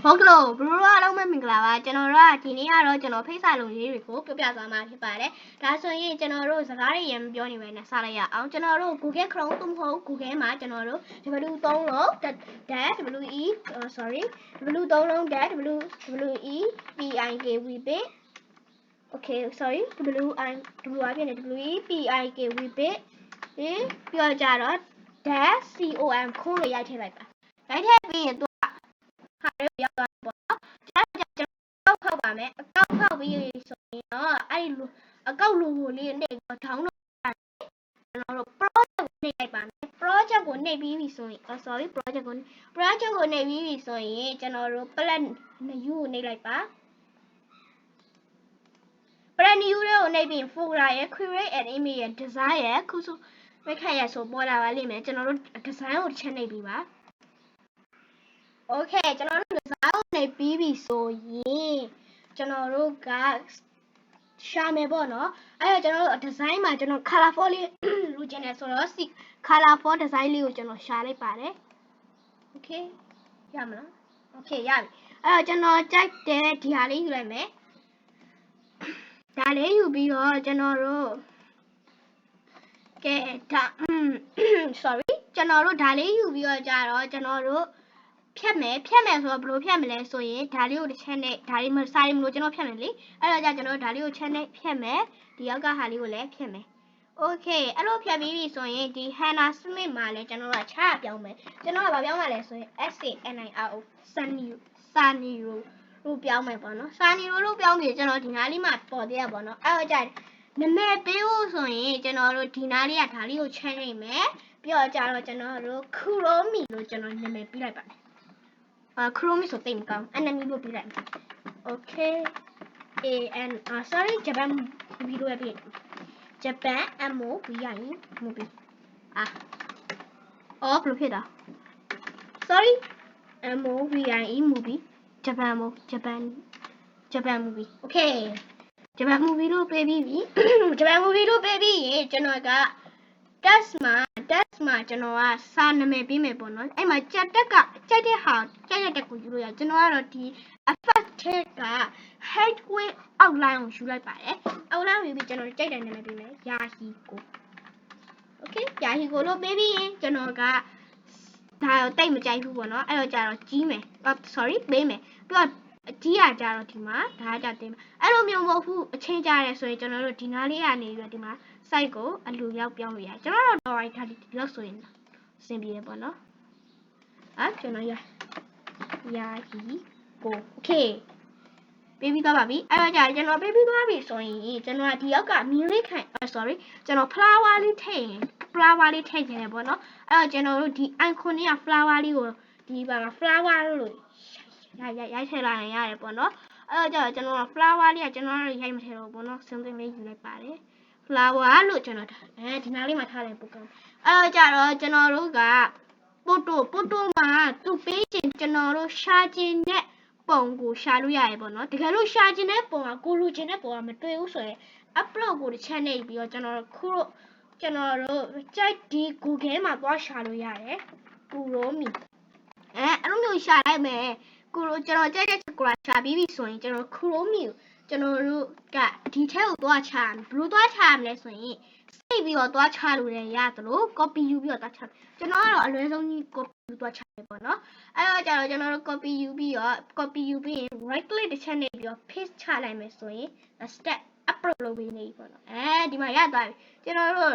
ဟုတ်ကလို့ဘလူးအားလုံးပဲမင်္ဂလာပါကျွန်တော်တို့ကဒီနေ့ကတော့ကျွန်တော်ဖိတ်စာလုံးလေးတွေကိုပြောပြသွားမှာဖြစ်ပါတယ်ဒါဆိုရင်ကျွန်တော်တို့စကားတွေရမ်းပြောနေပဲနဲ့စလိုက်ရအောင်ကျွန်တော်တို့ Google Chrome သို့မဟုတ် Google မှာကျွန်တော်တို့ W 3လုံး .we sorry W 3လုံး .we pik webit okay sorry WI ပြနေ WE pik webit ပြီးတော့ကြတော့ .com ခိုးလို့ရိုက်ထည့်လိုက်ပါရိုက်ထည့်ပြီးရင်သူဟာရရောက်သွားပေါ့နော်ကျွန်တော်ဖောက်ပါမယ်အကောက်ဖောက်ပြီးဆိုရင်တော့အဲ့ဒီအကောက်လိုကိုလေးနဲ့ထောင်းလို့ကျွန်တော်တို့ project ကိုနှိပ်လိုက်ပါမယ် project ကိုနှိပ်ပြီးပြီဆိုရင် sorry project ကိုနှိပ်ပြီးပြီဆိုရင်ကျွန်တော်တို့ plan new ကိုနှိပ်လိုက်ပါ plan new ကိုနှိပ်ပြီး folder ရဲ့ create an image ရဲ့ design ရဲ့ခုဆိုမိခက်ရဆိုပေါ်လာပါလိမ့်မယ်ကျွန်တော်တို့ design ကိုတစ်ချက်နှိပ်ပြီးပါOkay ကျွန်တော်တို့ design ကိုနှိပ်ပြီးပြီဆိုရင်ကျွန်တော်တို့ကရှာမယ်ပေါ့နော်အဲ့တော့ကျွန်တော်တို့ design မှာကျွန်တော် colorful လေးလိုချင်တယ်ဆိုတော့ colorful design လေးကိုကျွန်တော်ရှာလိုက်ပါတယ် Okay ရမလား Okay ရပြီအဲ့တော့ကျွန်တော်ကြိုက်တဲ့ဒီဟာလေးယူလိုက်မယ်ဒါလေးယူပြီးတော့ကျွန်တော်တို့ကဲဒါ sorry ကျွန်တော်တို့ဒါလေးယူပြီးတော့ကြတော့ကျွန်တော်တို့ဖြတ်မယ်ဆိုတော့ဘယ်လိုဖြတ်မလဲဆိုရင်ဒါလေးကိုတစ်ချက်နဲ့ဒါလေးမစားရင်မလို့ကျွန်တော်ဖြတ်မယ်လေအဲ့တော့ကျွန်တော်ဒါလေးကိုချက်နဲ့ဖြတ်မယ်ဒီရောက်ကဟာလေးကိုလည်းဖြတ်မယ် Okay အဲ့လိုဖြတ်ပြီးပြီဆိုရင်ဒီ Hannah Smith မှာလည်းကျွန်တော်တို့ကချားပြောင်းမယ်ကျွန်တော်ကဘာပြောင်းမှာလဲဆိုရင် SANIRO Saniro လို့ပြောင်းမယ်ပေါ့နော် Saniro လို့ပြောင်းပြီးကျွန်တော်ဒီနားလေးမှာပေါ်သေးရပေါ့နော်အဲ့တော့နာမည်ပေးဖို့ဆိုရင်ကျွန်တော်တို့ဒီနားလေးကဒါလေးကိုချက်နေမယ်ပြီးတော့ကြတော့ကျွန်တော်တို့ Kuromi လို့ကျွန်တော်နာမည်ပေးလိုက်ပါတယ်Chrome ဆိုတိတ်မကောင်း enemy လို့ပြလိုက်မယ် Okay sorry Japan movie လို့ပြ Japan movie ရရင် movie ဘယ်လိုဖြစ်တာ sorry movie ရရင် movie Japan movie Okay Japan movie လို့ပြပြီးပြီ Japan movie လို့ပြပြီးရင်ကျွန်တော်က test မှာကျွန်တော်ကစာနာမည်ပေးမယ်ပေါ့နော်အဲ့မှာကြက်တက်ကကြိုက်တဲ့ဟာကြိုက်တဲ့တက်ကိုယူလို့ရကျွန်တော်ကတော့ဒီ effect က headway outline ကိုယူလိုက်ပါတယ် outline ယူပြီးကျွန်တော်ကြိုက်တဲ့နာမည်ပေးမယ်ယာဟီကို Okay ယာဟီကိုလို့ပေးပြီးရင်ကျွန်တော်ကဒါတော့တိတ်မကြိုက်ဘူးပေါ့နော်အဲ့တော့ကြတော့ကြီးမယ် sorry ပေးမယ်ပြီးတော့ကြီးရကြတော့ဒီမှာဒါကြတင်အဲ့လိုမျိုးမဟုတ်ဘူးအချင်းကြရဲဆိုရင်ကျွန်တော်တို့ဒီနားလေးကနေပြီးတော့ဒီမှာ site ကိုအလူရောက်ပြောင်းလို့ရကျွန်တော်တို့ right ထားဒီလောက်ဆိုရင်အဆင်ပြေပေါ့နော်ကျွန်တော်ယာဟီကို Okay ပေးပြီးသွားပါပြီအဲ့တော့ကြာကျွန်တော်ပေးပြီးသွားပြီဆိုရင်ကျွန်တော်ကဒီရောက်ကမြင်းလေးခိုင်sorry ကျွန်တော် flower လေးထည့်ရင်နေတယ်ပေါ့နော်အဲ့တော့ကျွန်တော်တို့ဒီ icon လေးက flower လေးကိုဒီပါမှာ flower လို့ရိုက်ထည့်လိုက်ရင်ရတယ်ပေါ့နော်အဲ့တော့ကြာကျွန်တော်က flower လေးကကျွန်တော်တို့ရိုက်မထည့်တော့ဘူးပေါ့နော် something လေးယူလိုက်ပါတယ် flower လို့ကျွန်တော်ဒီနားလေးမှာထားတယ်ပို့ကောင်းအဲ့တော့ကြာတော့ကျွန်တော်တို့ကပိုတိုမှာသူ့ပေးခြင်းကျွန်တော်တို့ရှာခြင်းနဲ့ပုံကိုရှာလို့ရတယ်ပေါ့နော်တကယ်လို့ရှာခြင်းတဲ့ပုံကကိုလိုချင်တဲ့ပုံကမတွေ့ဘူးဆိုရင် upload ကိုတစ်ချက်နှိပ်ပြီးတော့ကျွန်တော်တို့ကြိုက်ဒီ Google မှာသွားရှာလို့ရတယ်ကူရိုမီအဲ့လိုမျိုးရှာလိုက်မယ်ကျွန်တော်ကြိုက်တဲ့ကိုရှာပြီးပြီဆိုရင်ကျွန်တော်ကူရိုမီကိုကျွန်တော်တို့ကဒီထက်ကိုသွားချရမယ်ဘယ်လိုသွားချရမလဲဆိုရင်စိတ်ပြီးတော့သွားချလို့ရတယ်လို့ copy ယူပြီးတော့သွားချကျွန်တော်ကတော့အလွယ်ဆုံးကြီး copy ယူသွားချတယ်ပေါ့နော်အဲ့တော့ကျတော့ကျွန်တော်တို့ copy ယူပြီးရင် right click တစ်ချက်နဲ့ပြီးတော့ paste ချလိုက်မယ်ဆိုရင် step upload လုပ်ပြီးနေပြီပေါ့နော်ဒီမှာရသွားပြီကျွန်တော်တို့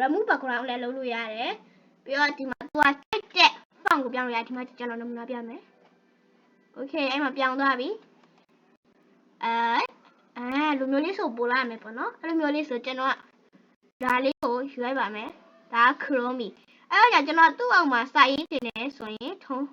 remove background လည်းလုပ်လို့ရတယ်ပြီးတော့ဒီမှာသွားတက်တဲ့ font ကိုပြောင်းလို့ရတယ်ဒီမှာကျွန်တော်နမူနာပြမယ် okay အဲ့မှာပြောင်းသွားပြီလူမျိုးလေးဆိုပို့လာမယ်ပေါ့နော်အဲ့လိုမျိုးလေးဆိုကျွန်တော်ကဒါလေးကိုယူလိုက်ပါမယ်ဒါ Chrome အဲ့တော့ကျွန်တော်သူ့အောက်မှာစာရေးတင်နေဆိုရင်ထုံး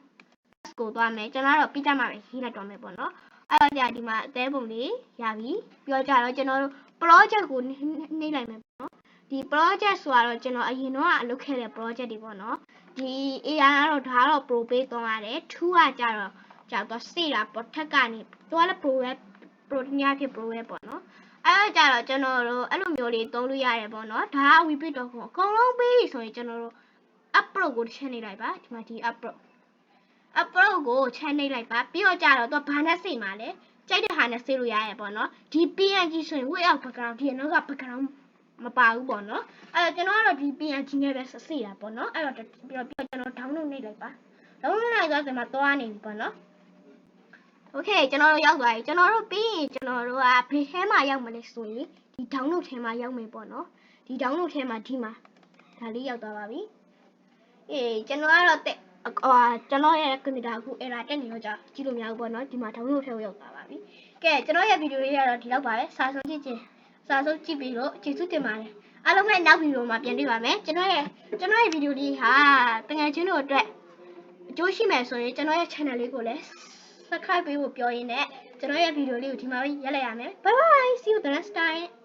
ကိုသွားမယ်ကျွန်တော်ကတော့ပြီးတတ်မှာပဲရေးလိုက်တော့မယ်ပေါ့နော်အဲ့တော့ဒီမှာအသေးပုံလေးရပြီပြီးတော့ကြတော့ကျွန်တော်တို့ project ကိုနှိပ်လိုက်မယ်ပေါ့နော်ဒီ project ဆိုတော့ကျွန်တော်အရင်တော့လုပ်ခဲ့တဲ့ project တွေပေါ့နော်ဒီ AI ကတော့ဒါကတော့ pro ပေးသုံးရတယ် 2 ကကြတော့စေးတာပေါ့ထက်ကနေတော့လည်း pro ညဖြစ် pro ပဲပေါ့နော်အဲ့တော့ကြတော့ကျွန်တော်တို့အဲ့လိုမျိုးလေးသုံးလို့ရတယ်ပေါ့နော်ဒါက webit.com အကုန်လုံးပြီးပြီဆိုရင်ကျွန်တော်တို့ upload ကိုတစ်ချက်နေလိုက်ပါဒီမှာဒီ upload upload ကို channel လိုက်ပါပြီးတော့ကြတော့သူဘာနဲ့စိတ်မှာလဲကြိုက်တဲ့ဟာနဲ့စိတ်လို့ရရပေါ့နော်ဒီ PNG ဆိုရင် without background ဒီနောက်က background မပါဘူးပေါ့နော်အဲ့တော့ကျွန်တော်ကတော့ဒီ PNG နဲ့ပဲစိတ်တာပေါ့နော်အဲ့တော့ပြီးတော့ကျွန်တော် download နှိပ်လိုက်ပါ download လိုက်တော့ဒီမှာသွားနေပြီပေါ့နော် Okay ကျွန်တော်တို့ရောက်သွားပြီကျွန်တော်တို့ပြီးရင်ကျွန်တော်တို့ကဘယ်ထဲမှာရောက်မလဲဆိုရင်ဒီ download ထဲမှာရောက်မယ်ပေါ့နော်ဒီ download ထဲမှာဒီမှာဒါလေးရောက်သွားပါပြီအေးကျွန်တော်ကတော့ကျွန်တော်ရဲ့ computer အခု error တက်နေတော့ကြည့်လို့မရဘူးပေါ့နော်ဒီမှာ download ထဲကိုရောက်သွားပါပြီကဲကျွန်တော်ရဲ့ video လေးကတော့ဒီလောက်ပါပဲစာဆုံးကြည့်ပြီးတော့ကျေးဇူးတင်ပါတယ်အားလုံးပဲနောက် video မှာပြန်တွေ့ပါမယ်ကျွန်တော်ရဲ့ video လေးဟာတကယ်ချင်းတို့အတွက်အကျိုးရှိမယ်ဆိုရင်ကျွန်တော်ရဲ့ channel လေးကိုလည်း subscribe ပေးဖို့ပြောရင်းနဲ့ကျွန်တော်ရဲ့ video လေးကိုဒီမှာပဲရပ်လိုက်ရမယ် bye bye see you the next time